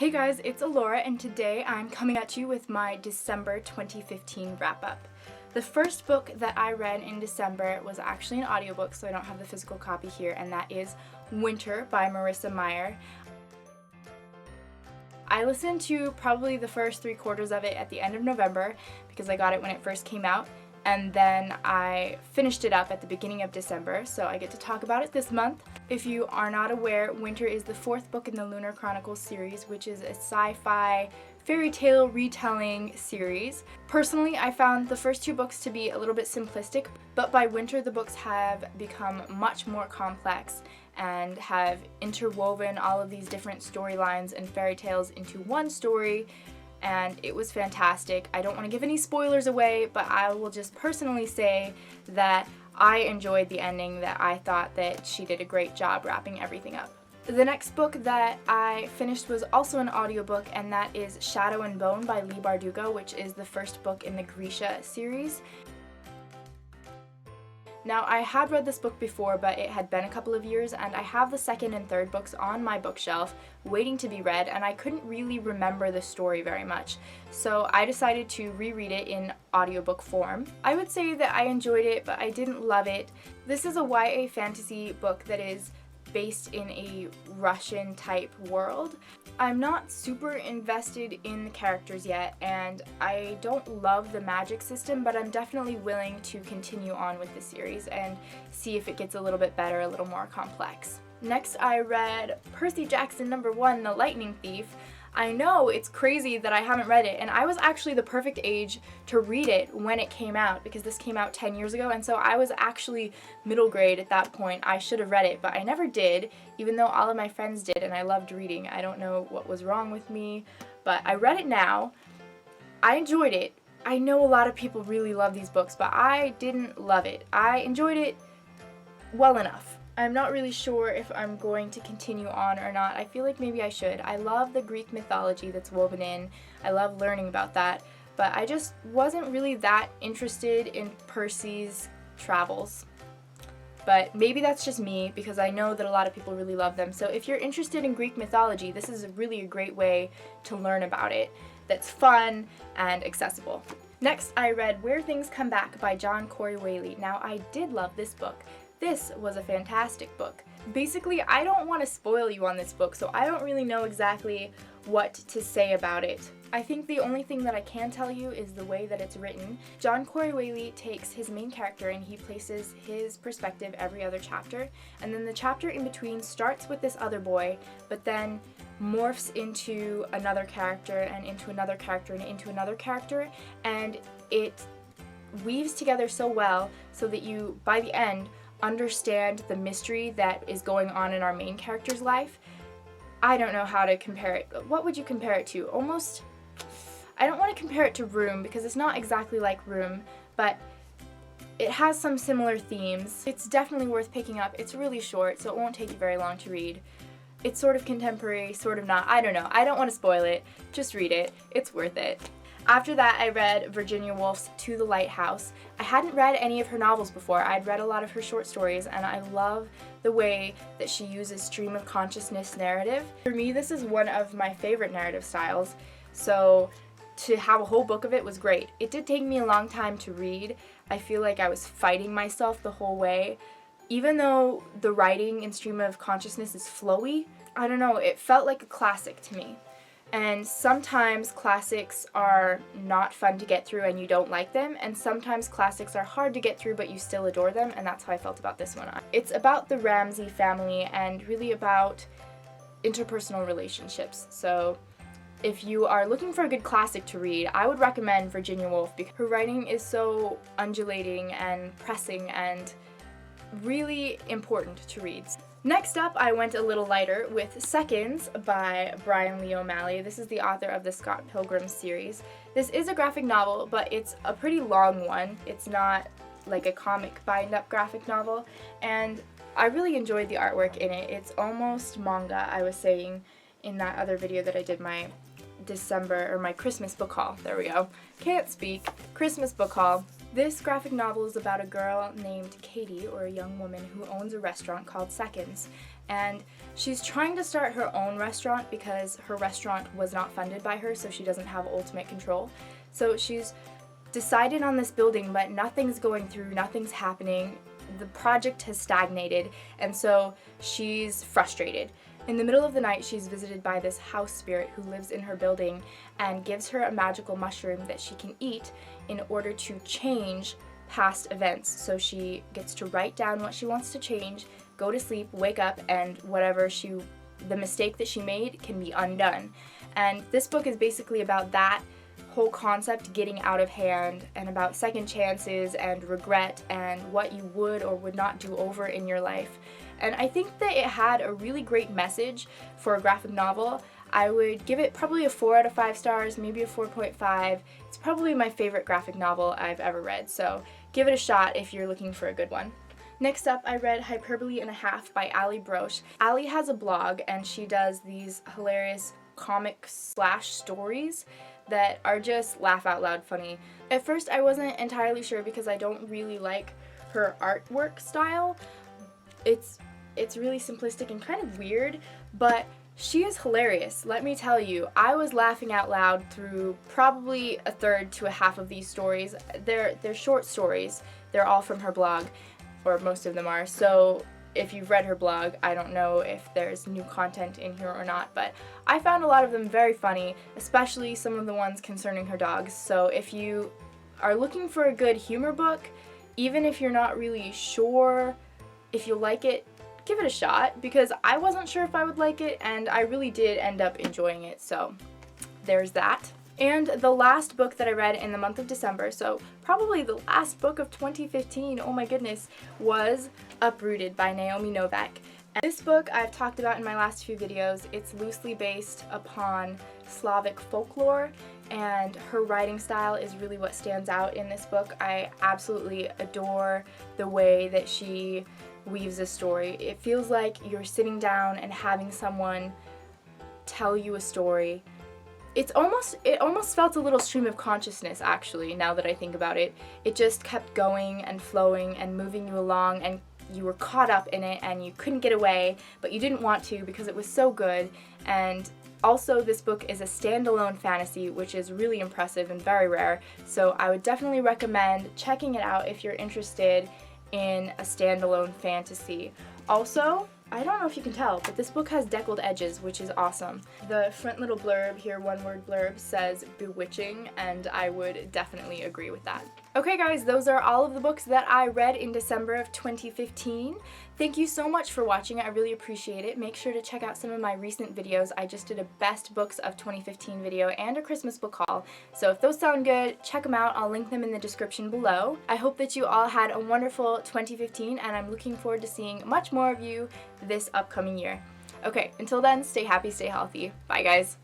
Hey guys, it's Alora, and today I'm coming at you with my December 2015 wrap-up. The first book that I read in December was actually an audiobook, so I don't have the physical copy here, and that is Winter by Marissa Meyer. I listened to probably the first 3/4 of it at the end of November because I got it when it first came out, and then I finished it up at the beginning of December, so I get to talk about it this month. If you are not aware, Winter is the 4th book in the Lunar Chronicles series, which is a sci-fi fairy tale retelling series. Personally, I found the first 2 books to be a little bit simplistic, but by Winter the books have become much more complex and have interwoven all of these different storylines and fairy tales into one story, and it was fantastic. I don't want to give any spoilers away, but I will just personally say that I enjoyed the ending, that I thought that she did a great job wrapping everything up. The next book that I finished was also an audiobook, and that is Shadow and Bone by Leigh Bardugo, which is the first book in the Grisha series. Now, I had read this book before, but it had been a couple of years, and I have the 2nd and 3rd books on my bookshelf waiting to be read, and I couldn't really remember the story very much. So I decided to reread it in audiobook form. I would say that I enjoyed it, but I didn't love it. This is a YA fantasy book that is based in a Russian type world. I'm not super invested in the characters yet, and I don't love the magic system, but I'm definitely willing to continue on with the series and see if it gets a little bit better, a little more complex. Next, I read Percy Jackson #1, The Lightning Thief. I know it's crazy that I haven't read it, and I was actually the perfect age to read it when it came out because this came out 10 years ago, and so I was actually middle grade at that point. I should have read it, but I never did, even though all of my friends did, and I loved reading. I don't know what was wrong with me, but I read it now. I enjoyed it. I know a lot of people really love these books, but I didn't love it. I enjoyed it well enough. I'm not really sure if I'm going to continue on or not. I feel like maybe I should. I love the Greek mythology that's woven in. I love learning about that, but I just wasn't really that interested in Percy's travels. But maybe that's just me, because I know that a lot of people really love them. So if you're interested in Greek mythology, this is really a great way to learn about it that's fun and accessible. Next, I read Where Things Come Back by John Corey Whaley. Now, I did love this book. This was a fantastic book. Basically, I don't want to spoil you on this book, so I don't really know exactly what to say about it. I think the only thing that I can tell you is the way that it's written. John Corey Whaley takes his main character and he places his perspective every other chapter, and then the chapter in between starts with this other boy, but then morphs into another character and into another character and into another character, and it weaves together so well so that you, by the end, understand the mystery that is going on in our main character's life. I don't know how to compare it. What would you compare it to? Almost, I don't want to compare it to Room because it's not exactly like Room, but it has some similar themes. It's definitely worth picking up. It's really short, so it won't take you very long to read. It's sort of contemporary, sort of not. I don't know. I don't want to spoil it. Just read it. It's worth it. After that, I read Virginia Woolf's To the Lighthouse. I hadn't read any of her novels before. I'd read a lot of her short stories, and I love the way that she uses stream of consciousness narrative. For me, this is one of my favorite narrative styles, so to have a whole book of it was great. It did take me a long time to read. I feel like I was fighting myself the whole way. Even though the writing in stream of consciousness is flowy, I don't know, it felt like a classic to me. And sometimes classics are not fun to get through and you don't like them, and sometimes classics are hard to get through but you still adore them, and that's how I felt about this one. It's about the Ramsay family and really about interpersonal relationships. So if you are looking for a good classic to read, I would recommend Virginia Woolf because her writing is so undulating and pressing and really important to read. Next up, I went a little lighter with Seconds by Brian Lee O'Malley. This is the author of the Scott Pilgrim series. This is a graphic novel, but it's a pretty long one. It's not like a comic bind-up graphic novel, and I really enjoyed the artwork in it. It's almost manga, I was saying in that other video that I did my my Christmas book haul. There we go. Can't speak. Christmas book haul. This graphic novel is about a girl named Katie, or a young woman, who owns a restaurant called Seconds, and she's trying to start her own restaurant because her restaurant was not funded by her, so she doesn't have ultimate control. So she's decided on this building, but nothing's going through, nothing's happening. The project has stagnated, and so she's frustrated. In the middle of the night, she's visited by this house spirit who lives in her building and gives her a magical mushroom that she can eat in order to change past events. So she gets to write down what she wants to change, go to sleep, wake up, and the mistake that she made can be undone. And this book is basically about that whole concept getting out of hand, and about second chances and regret and what you would or would not do over in your life. And I think that it had a really great message for a graphic novel. I would give it probably a 4 out of 5 stars, maybe a 4.5. It's probably my favorite graphic novel I've ever read, so give it a shot if you're looking for a good one. Next up, I read Hyperbole and a Half by Ali Broche. Ali has a blog, and she does these hilarious comic/stories that are just laugh out loud funny. At first I wasn't entirely sure because I don't really like her artwork style. It's really simplistic and kind of weird, but she is hilarious. Let me tell you, I was laughing out loud through probably a third to a half of these stories. They're short stories. They're all from her blog, or most of them are. So if you've read her blog, I don't know if there's new content in here or not, but I found a lot of them very funny, especially some of the ones concerning her dogs. So if you are looking for a good humor book, even if you're not really sure if you'll like it, give it a shot, because I wasn't sure if I would like it, and I really did end up enjoying it, so there's that. And the last book that I read in the month of December, so probably the last book of 2015, oh my goodness, was Uprooted by Naomi Novik. And this book I've talked about in my last few videos. It's loosely based upon Slavic folklore, and her writing style is really what stands out in this book. I absolutely adore the way that she weaves a story. It feels like you're sitting down and having someone tell you a story. It almost felt a little stream of consciousness, actually, now that I think about it. It just kept going and flowing and moving you along, and you were caught up in it and you couldn't get away, but you didn't want to because it was so good. And also, this book is a standalone fantasy, which is really impressive and very rare, so I would definitely recommend checking it out if you're interested in a standalone fantasy. Also, I don't know if you can tell, but this book has deckled edges, which is awesome. The front little blurb here, one-word blurb, says bewitching, and I would definitely agree with that. Okay guys, those are all of the books that I read in December of 2015. Thank you so much for watching, I really appreciate it. Make sure to check out some of my recent videos. I just did a best books of 2015 video and a Christmas book haul, so if those sound good, check them out. I'll link them in the description below. I hope that you all had a wonderful 2015, and I'm looking forward to seeing much more of you this upcoming year. Okay, until then, stay happy, stay healthy. Bye guys.